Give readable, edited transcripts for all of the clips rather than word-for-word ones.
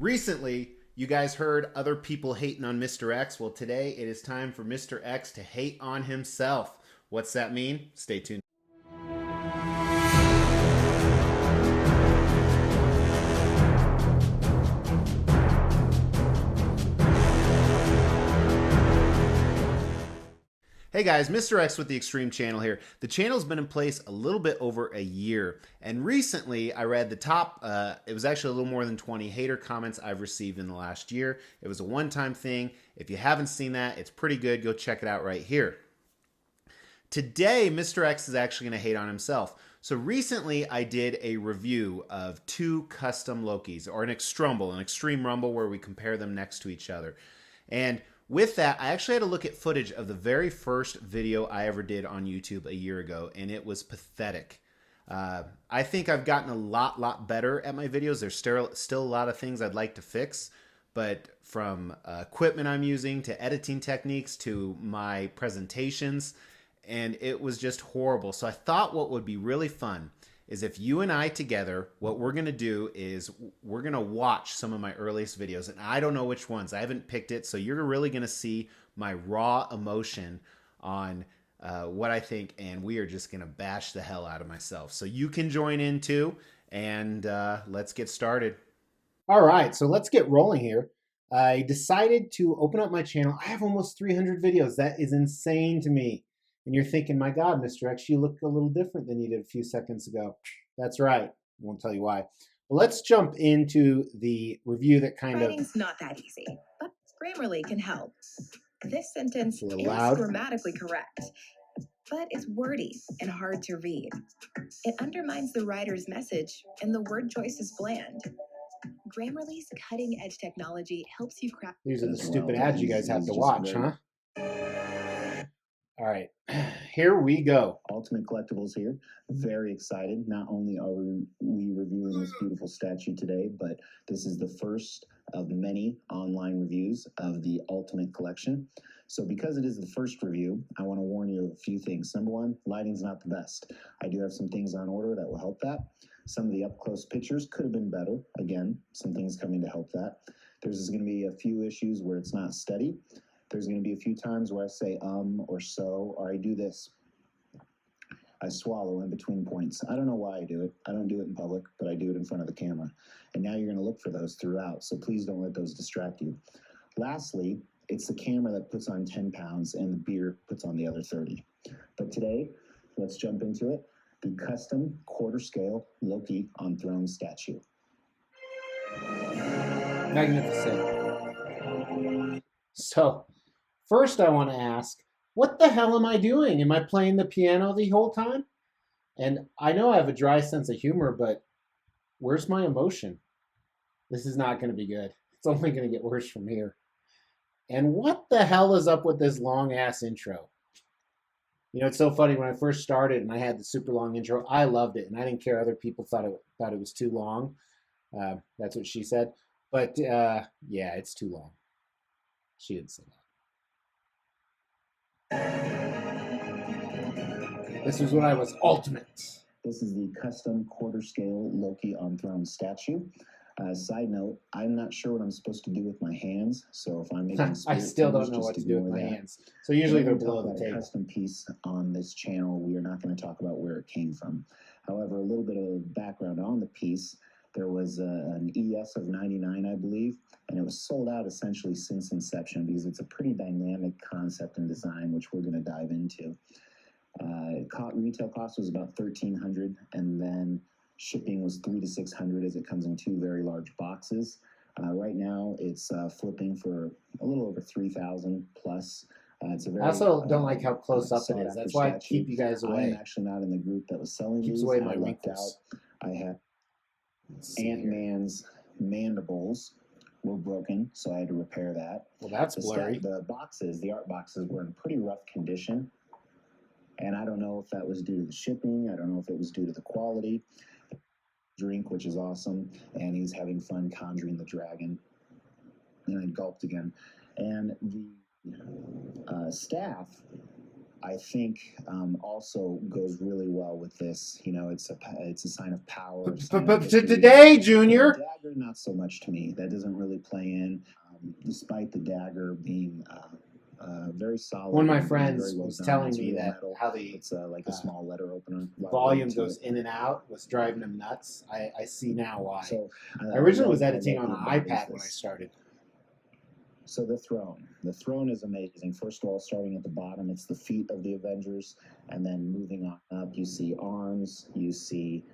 Recently, you guys heard other people hating on Mr. X. Well, today it is time for Mr. X to hate on himself. What's that mean? Stay tuned. Hey guys, Mr. X with the Xtreme Channel here. The channel's been in place a little bit over a year, and recently I read the top, it was actually a little more than 20 hater comments I've received in the last year. It was a one-time thing. If you haven't seen that, it's pretty good. Go check it out right here. Today, Mr. X is actually going to hate on himself. So recently I did a review of two custom Lokis, or an Xtrumble, an Extreme Rumble, where we compare them next to each other. And with that, I actually had to look at footage of the very first video I ever did on YouTube a year ago, and it was pathetic. I think I've gotten a lot better at my videos. There's still a lot of things I'd like to fix, but from equipment I'm using to editing techniques to my presentations, and it was just horrible. So I thought what would be really fun is if you and I together, what we're going to do is we're going to watch some of my earliest videos, and I don't know which ones. I haven't picked it, so you're really going to see my raw emotion on what I think, and we are just going to bash the hell out of myself. So you can join in too, and let's get started. All right, so let's get rolling here. I decided to open up my channel. I have almost 300 videos. That is insane to me. And you're thinking, my God, Mr. X, you look a little different than you did a few seconds ago. That's right. I won't tell you why. But let's jump into the review that kind Writing's not that easy, but Grammarly can help. This sentence is loud. grammatically correct, but it's wordy and hard to read. It undermines the writer's message, and the word choice is bland. Grammarly's cutting-edge technology helps you craft. These are the stupid ads you guys have to watch, huh? All right, here we go. Ultimate Collectibles here. Very excited. Not only are we reviewing this beautiful statue today, but this is the first of many online reviews of the Ultimate Collection. So because it is the first review, I want to warn you of a few things. Number one, lighting's not the best. I do have some things on order that will help that. Some of the up-close pictures could have been better. Again, some things coming to help that. There's going to be a few issues where it's not steady. There's going to be a few times where I say or so, or I do this. I swallow in between points. I don't know why I do it. I don't do it in public, but I do it in front of the camera. And now you're going to look for those throughout, so please don't let those distract you. Lastly, it's the camera that puts on 10 pounds and the beer puts on the other 30. But today, let's jump into it. The custom quarter-scale Loki on throne statue. Magnificent. So, first I want to ask, what the hell am I doing? Am I playing the piano the whole time? And I know I have a dry sense of humor, but where's my emotion? This is not going to be good. It's only going to get worse from here. And what the hell is up with this long-ass intro? You know, it's so funny. When I first started and I had the super long intro, I loved it. And I didn't care other people thought it was too long. That's what she said. But yeah, it's too long. She didn't say that. This is when I was ultimate. This is the custom quarter-scale Loki on throne statue. Side note, I'm not sure what I'm supposed to do with my hands, so if I'm making I still don't know what to do with my hands. So usually they're below the table. A custom piece on this channel, we are not going to talk about where it came from. However, a little bit of background on the piece. There was an ES of 99, I believe, and it was sold out essentially since inception because it's a pretty dynamic concept and design, which we're going to dive into. Retail cost was about $1,300, and then shipping was $300 to $600 as it comes in two very large boxes. Right now, it's flipping for a little over $3,000 plus. It's a very, I also don't like how close up it is. That's why I keep you guys away. I'm actually not in the group that was selling Keeps these. away my lucked wrinkles. I had Ant-Man's mandibles were broken, so I had to repair that. Well, that's blurry. The art boxes were in pretty rough condition, and I don't know if that was due to the shipping. I don't know if it was due to the quality. Drink, which is awesome, and he's having fun conjuring the dragon. And I gulped again. And the staff I think also goes really well with this. You know, it's a sign of power. But today, Junior. The dagger, not so much to me. That doesn't really play in, despite the dagger being very solid. One of my and friends very well was done. telling It's me real that metal. how the It's like a small letter opener. volume goes in and out was driving him nuts. I see now why. So I originally was what I editing love on an about iPad is when I this. started. So the throne. The throne is amazing. First of all, starting at the bottom, it's the feet of the Avengers, and then moving on up, you see arms, you see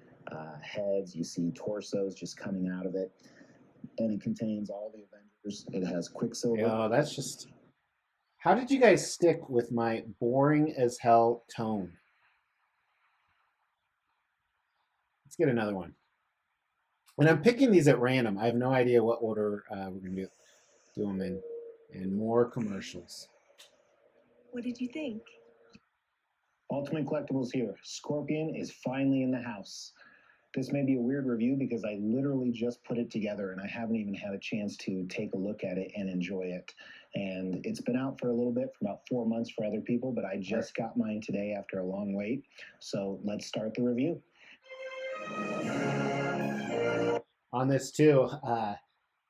heads, you see torsos just coming out of it, and it contains all the Avengers. It has Quicksilver. Oh, that's just. How did you guys stick with my boring as hell tone? Let's get another one. And I'm picking these at random. I have no idea what order we're going to do them in. And more commercials. What did you think? Ultimate Collectibles here. Scorpion is finally in the house. This may be a weird review because I literally just put it together and I haven't even had a chance to take a look at it and enjoy it. And it's been out for a little bit, for about 4 months for other people, but I just got mine today after a long wait. So let's start the review. On this too,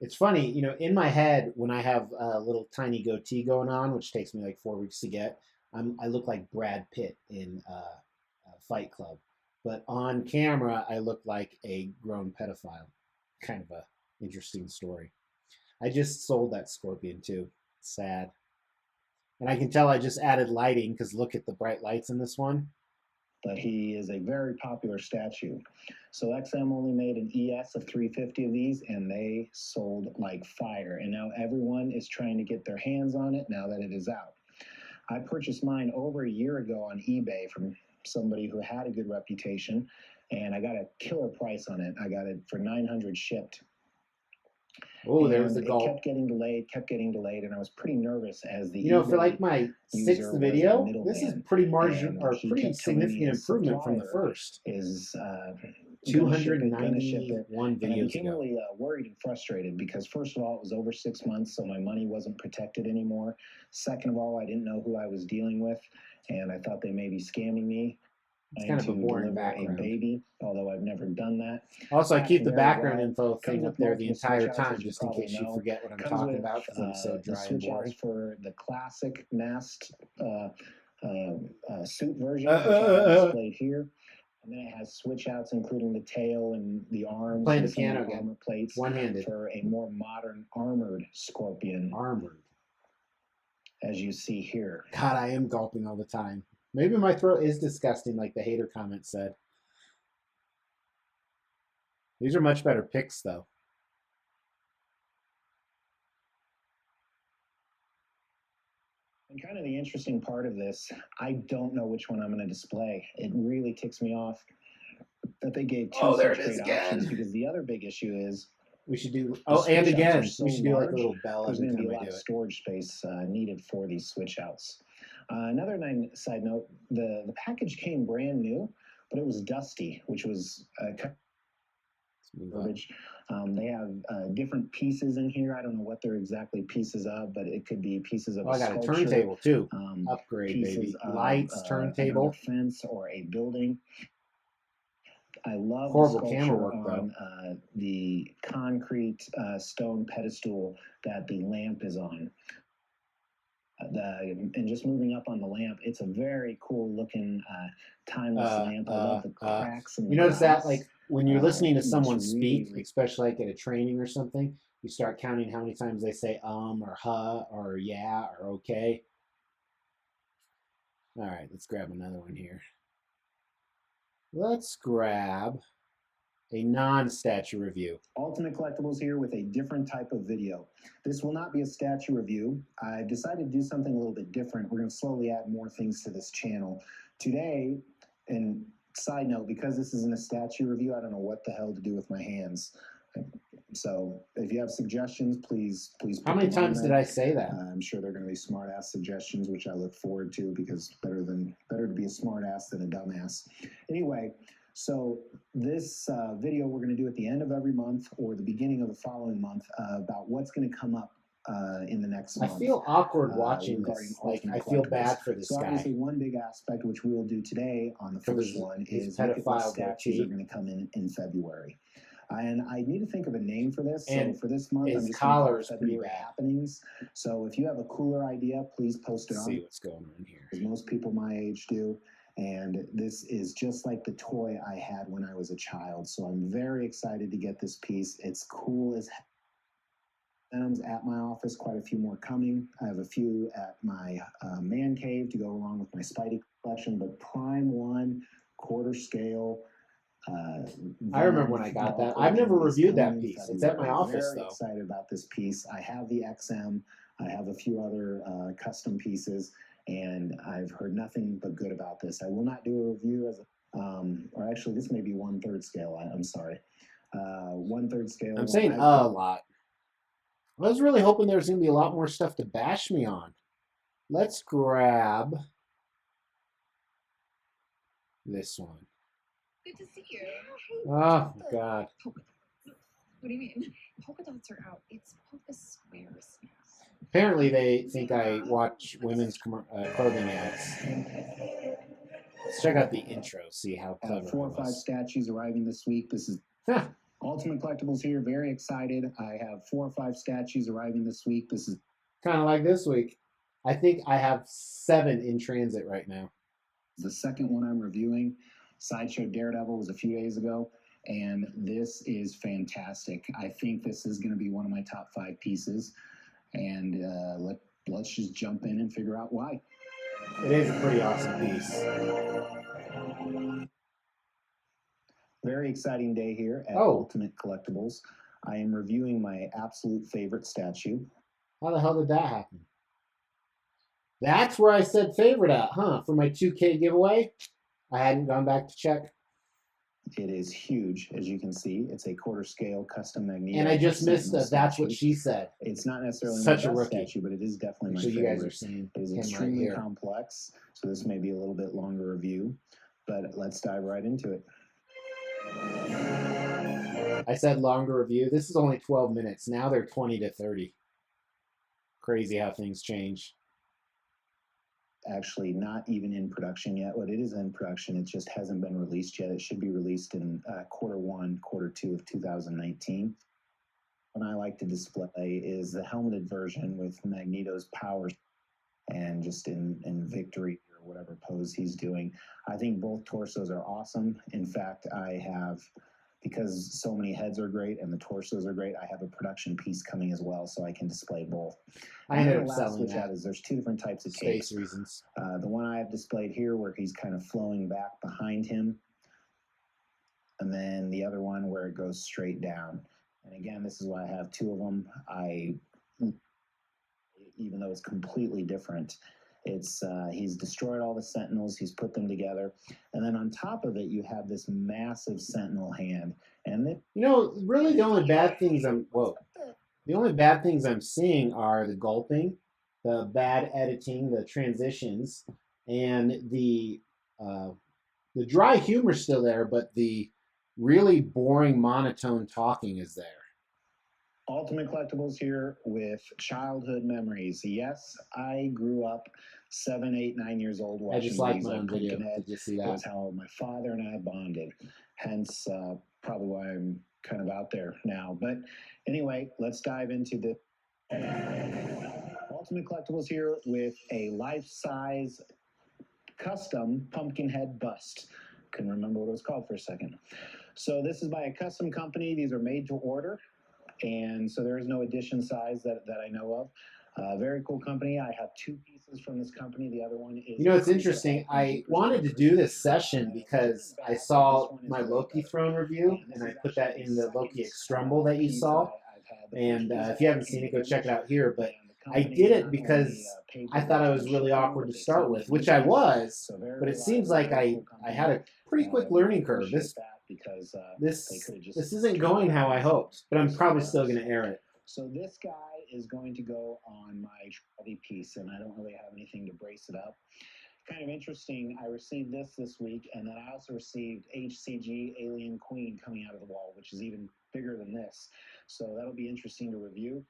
it's funny, you know, in my head when I have a little tiny goatee going on, which takes me like 4 weeks to get, I look like Brad Pitt in Fight Club. But on camera, I look like a grown pedophile. Kind of a interesting story. I just sold that Scorpion too. Sad. And I can tell I just added lighting because look at the bright lights in this one. But he is a very popular statue. So XM only made an ES of 350 of these, and they sold like fire. And now everyone is trying to get their hands on it now that it is out. I purchased mine over a year ago on eBay from somebody who had a good reputation, and I got a killer price on it. I got it for $900 shipped. Oh, there's the It goal. kept getting delayed, and I was pretty nervous as the for like my sixth video, this is pretty pretty significant improvement from the first. Is 291 and I videos became ago. really worried and frustrated because first of all, it was over 6 months, so my money wasn't protected anymore. Second of all, I didn't know who I was dealing with, and I thought they may be scamming me. It's kind of a boring background. A baby, although I've never done that. Also, I keep the background info Comes thing with up there the multiple entire switch outs, time, as you just in case you probably know. forget what I'm Comes talking with, about, because I'm so the dry and switch boring. outs for the classic masked suit version, which I have displayed here. And then it has switch outs, including the tail and the arms. Playing the and some piano of the again. armor plates One-handed. for a more modern armored Scorpion, Armored. as you see here. God, I am gulping all the time. Maybe my throat is disgusting, like the hater comment said. These are much better picks, though. And kind of the interesting part of this, I don't know which one I'm going to display. It really ticks me off that they gave two such great options, because the other big issue is we should do. the Oh, and switch outs again, are so we should do like a large, little bell there's every going to be time a I lot do of it. storage space needed for these switch outs. Another side note, the package came brand new, but it was dusty, which was garbage. They have different pieces in here. I don't know what they're exactly pieces of, but it could be pieces of I got a turntable too. Upgrade, baby. Lights, turntable. A fence or a building. I love horrible the camera work on the concrete stone pedestal that the lamp is on. And just moving up on the lamp, it's a very cool looking timeless lamp. I love the cracks and you the notice that, glass. like when you're listening to someone really, speak, especially like at a training or something, you start counting how many times they say or huh or yeah or okay. All right, let's grab another one here. Let's grab a non-statue review. Ultimate Collectibles here with a different type of video. This will not be a statue review. I've decided to do something a little bit different. We're going to slowly add more things to this channel. Today, and side note, because this isn't a statue review, I don't know what the hell to do with my hands. So if you have suggestions, please put How many them on times there. did I say that? I'm sure they're going to be smart ass suggestions, which I look forward to, because better to be a smart ass than a dumbass. Anyway, so this video we're going to do at the end of every month or the beginning of the following month about what's going to come up in the next I month. feel awkward watching regarding this. Like, Ultimate I feel Collectibles. bad for this So guy. obviously one big aspect which we will do today on the For first these- one these is look at what pedophile statues guy, are going to come in February. And I need to think of a name for this. And so for this month, his I'm just going to collar call it is pretty February bad. Happenings. So if you have a cooler idea, please post it Let's on. see what's going on here. As most people my age do. And this is just like the toy I had when I was a child. So I'm very excited to get this piece. It's cool as heck. Venoms at my office, quite a few more coming. I have a few at my man cave to go along with my Spidey collection, but Prime 1, quarter scale. I remember when I got that. I've never reviewed that piece. It's at my office, Very though. excited about this piece. I have the XM. I have a few other custom pieces, and I've heard nothing but good about this. I will not do a review as, or actually, this may be 1/3 scale. I'm sorry, 1/3 scale. I'm saying a lot. I was really hoping there was going to be a lot more stuff to bash me on. Let's grab this one. Good to see you. Oh, God. What do you mean? Polka dots are out. It's polka squares now. Apparently, they think I watch women's clothing ads. Let's check out the intro, see how I clever have 4 or I 5 was. statues arriving this week. This is Ultimate Collectibles here. Very excited. I have 4 or 5 statues arriving this week. This is Kind of like this week. I think I have 7 in transit right now. the second one I'm reviewing. Sideshow Daredevil was a few days ago, and this is fantastic. I think this is going to be one of my top 5 pieces, and let's just jump in and figure out why. It is a pretty awesome piece. Very exciting day here at Oh. Ultimate Collectibles. I am reviewing my absolute favorite statue. How the hell did that happen? That's where I said favorite at, huh? For my 2K giveaway? I hadn't gone back to check. It is huge, as you can see. It's a quarter scale custom Magneto. And I just missed Sentinel that. That's what statue. she said. It's not necessarily Such my a best rookie. statue, but it is definitely my Actually, you favorite. guys are seeing It is him right extremely here. complex, so this may be a little bit longer review, but let's dive right into it. I said longer review. This is only 12 minutes. Now they're 20 to 30. Crazy how things change. Actually, not even in production yet. Well, it is in production. It just hasn't been released yet. It should be released in Q1, Q2 of 2019. What I like to display is the helmeted version with Magneto's powers and just in victory or whatever pose he's doing. I think both torsos are awesome. In fact, I have, because so many heads are great and the torsos are great, I have a production piece coming as well, so I can display both. I ended up The last selling switch that. out is there's 2 different types of Space capes. reasons. The one I have displayed here where he's kind of flowing back behind him, and then the other one where it goes straight down. And again, this is why I have 2 of them. Even though it's completely different, it's he's destroyed all the Sentinels, he's put them together, and then on top of it, you have this massive Sentinel hand. And then, You know, really the only bad things the only bad things I'm seeing are the gulping, the bad editing, the transitions, and the dry humor's still there, but the really boring monotone talking is there. Ultimate Collectibles here with childhood memories. Yes, I grew up 7, 8, 9 years old watching I just like movies my own video. Pumpkinhead. Did you see It that? was how my father and I bonded. Hence, probably why I'm kind of out there now. But anyway, let's dive into the Ultimate Collectibles here with a life-size custom Pumpkinhead bust. Couldn't remember what it was called for a second. So this is by a custom company. These are made to order. And so there is no edition size that I know of. Very cool company. I have 2 pieces from this company. The other one is... You know, it's interesting. I wanted to do this session because I saw my Loki throne review, and I put that in the Loki Xtremble that you saw. And if you haven't seen it, go check it out here. But I did it because I thought I was really awkward to start with, which I was. But it seems like I had a pretty quick learning curve. This isn't going how I hoped, but I'm probably still going to air it. So this guy is going to go on my trolley piece, and I don't really have anything to brace it up. Kind of interesting, I received this week, and then I also received HCG Alien Queen coming out of the wall, which is even bigger than this. So that'll be interesting to review.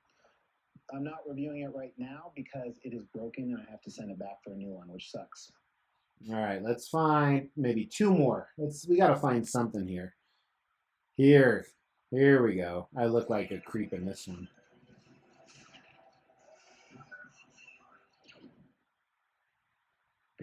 I'm not reviewing it right now because it is broken and I have to send it back for a new one, which sucks. All right, let's find maybe two more. We got to find something here. Here we go. I look like a creep in this one.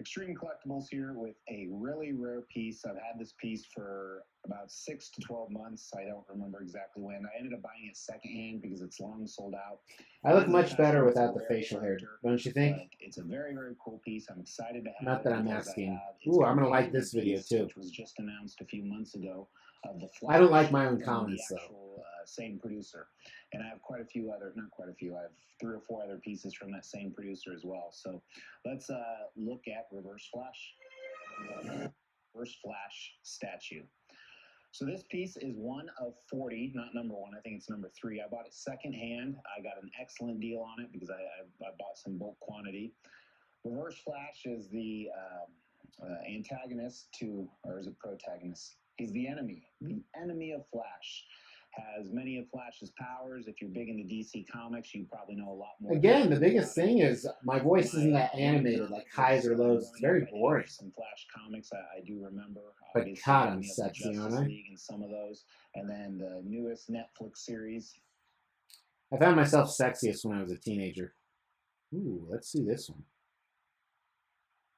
Xtreme Collectibles here with a really rare piece. I've had this piece for about 6 to 12 months. I don't remember exactly when. I ended up buying it secondhand because it's long sold out. I look much better without the facial hair, don't you think? It's a very, very cool piece. I'm excited to have it. Not that I'm asking. Ooh, I'm going to like this video too. Which was just announced a few months ago. Of the I don't like my own comments though. Same producer. And I have quite a few other, not quite a few, I have 3 or 4 other pieces from that same producer as well. So let's look at Reverse Flash. Reverse Flash statue. So this piece is one of 40, not number 1. I think it's number 3. I bought it secondhand. I got an excellent deal on it because I bought some bulk quantity. Reverse Flash is the antagonist to, or is it protagonist? He's the enemy of Flash. Has many of Flash's powers. If you're big into DC Comics, you probably know a lot more. Again, the biggest thing is my voice isn't that animated, like highs or lows. It's very boring. Some Flash comics I do remember. But God, I'm sexy, aren't I? League and some of those, and then the newest Netflix series. I found myself sexiest when I was a teenager. Ooh, let's see this one.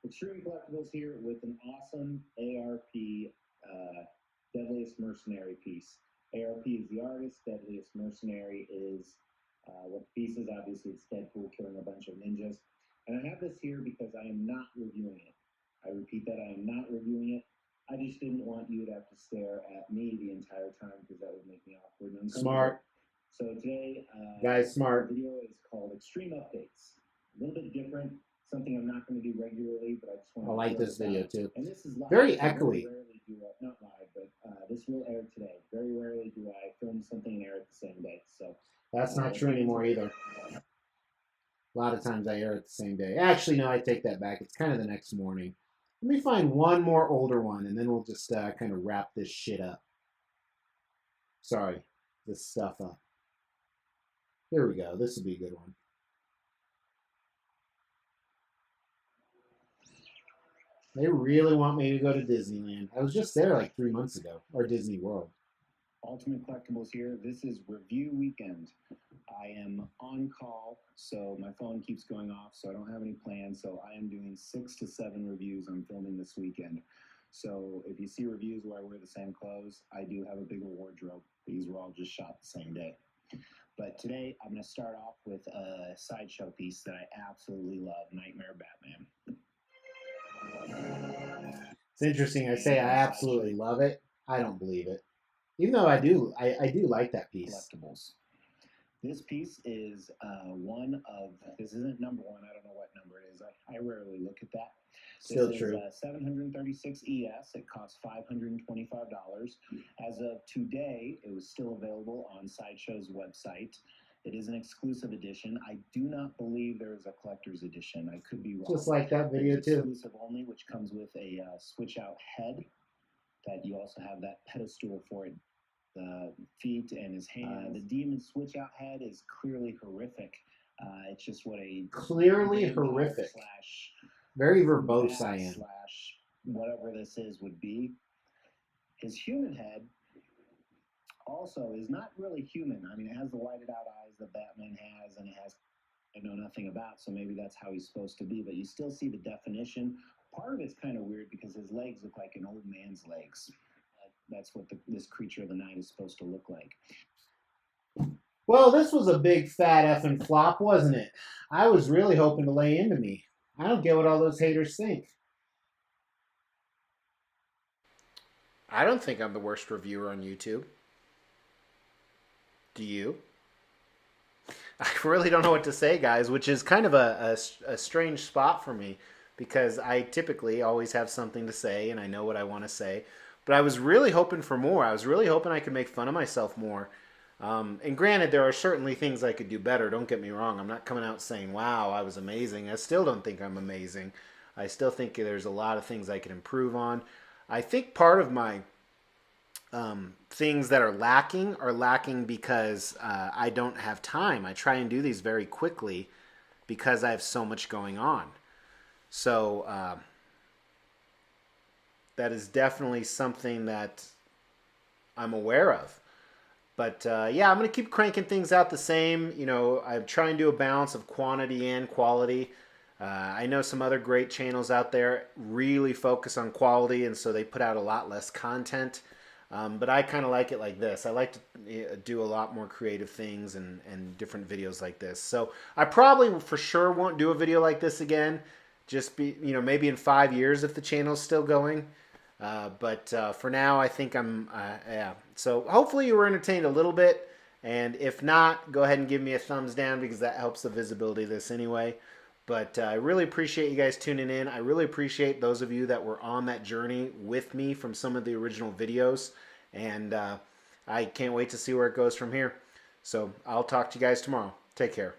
Xtreme Collectibles here with an awesome ARP Deadliest Mercenary piece. ARP is the artist, Deadliest Mercenary is what the piece is. Obviously, it's Deadpool killing a bunch of ninjas. And I have this here because I am not reviewing it. I repeat that, I am not reviewing it. I just didn't want you to have to stare at me the entire time because that would make me awkward and uncomfortable. Smart. So today, guys, smart. The video is called Extreme Updates. A little bit different. Something I'm not going to do regularly, but I just want to. I like this video too. And this is live. Very echoey. Rarely do not live, but this will air today. Very rarely do I film something and air it the same day. So that's not true anymore either. A lot of times I air it the same day. Actually, no, I take that back. It's kind of the next morning. Let me find one more older one, and then we'll just kind of wrap this shit up. Sorry, this stuff up. Here we go. This will be a good one. They really want me to go to Disneyland. I was just there like 3 months ago, or Disney World. Ultimate Collectibles here. This is review weekend. I am on call, so my phone keeps going off, so I don't have any plans. So I am doing 6 to 7 reviews I'm filming this weekend. So if you see reviews where I wear the same clothes, I do have a bigger wardrobe. These were all just shot the same day. But today I'm going to start off with a sideshow piece that I absolutely love, Nightmare Batman. It's interesting. I say I absolutely love it. I don't believe it. Even though I do like that piece. Collectibles. This piece is one of, this isn't number 1. I don't know what number it is. I rarely look at that. Still this true. Is 736 ES. It costs $525. As of today, it was still available on Sideshow's website. It is an exclusive edition. I do not believe there is a collector's edition. I could be wrong. Just like that video too. Exclusive only, which comes with a switch-out head. That you also have that pedestal for it. The feet and his hands. The demon switch-out head is clearly horrific. It's just what a clearly horrific. Slash very verbose I am. Slash whatever this is would be. His human head also is not really human. I mean, it has the whited out eyes that Batman has, and it has I know nothing about, so maybe that's how he's supposed to be. But you still see the definition. Part of it's kind of weird because his legs look like an old man's legs. That's what this creature of the night is supposed to look like. Well, this was a big fat effing flop, wasn't it? I was really hoping to lay into me. I don't get what all those haters think. I don't think I'm the worst reviewer on YouTube. Do you? I really don't know what to say, guys, which is kind of a strange spot for me because I typically always have something to say and I know what I want to say. But I was really hoping for more. I was really hoping I could make fun of myself more. And granted, there are certainly things I could do better. Don't get me wrong. I'm not coming out saying, wow, I was amazing. I still don't think I'm amazing. I still think there's a lot of things I could improve on. I think part of my things that are lacking because I don't have time. I try and do these very quickly because I have so much going on. So that is definitely something that I'm aware of. But yeah, I'm going to keep cranking things out the same. You know, I'm trying to do a balance of quantity and quality. I know some other great channels out there really focus on quality, and so they put out a lot less content. But I kind of like it like this. I like to do a lot more creative things and different videos like this. So I probably for sure won't do a video like this again. Just maybe in 5 years if the channel's still going. But for now, I think yeah. So hopefully you were entertained a little bit. And if not, go ahead and give me a thumbs down because that helps the visibility of this anyway. But I really appreciate you guys tuning in. I really appreciate those of you that were on that journey with me from some of the original videos. And I can't wait to see where it goes from here. So I'll talk to you guys tomorrow. Take care.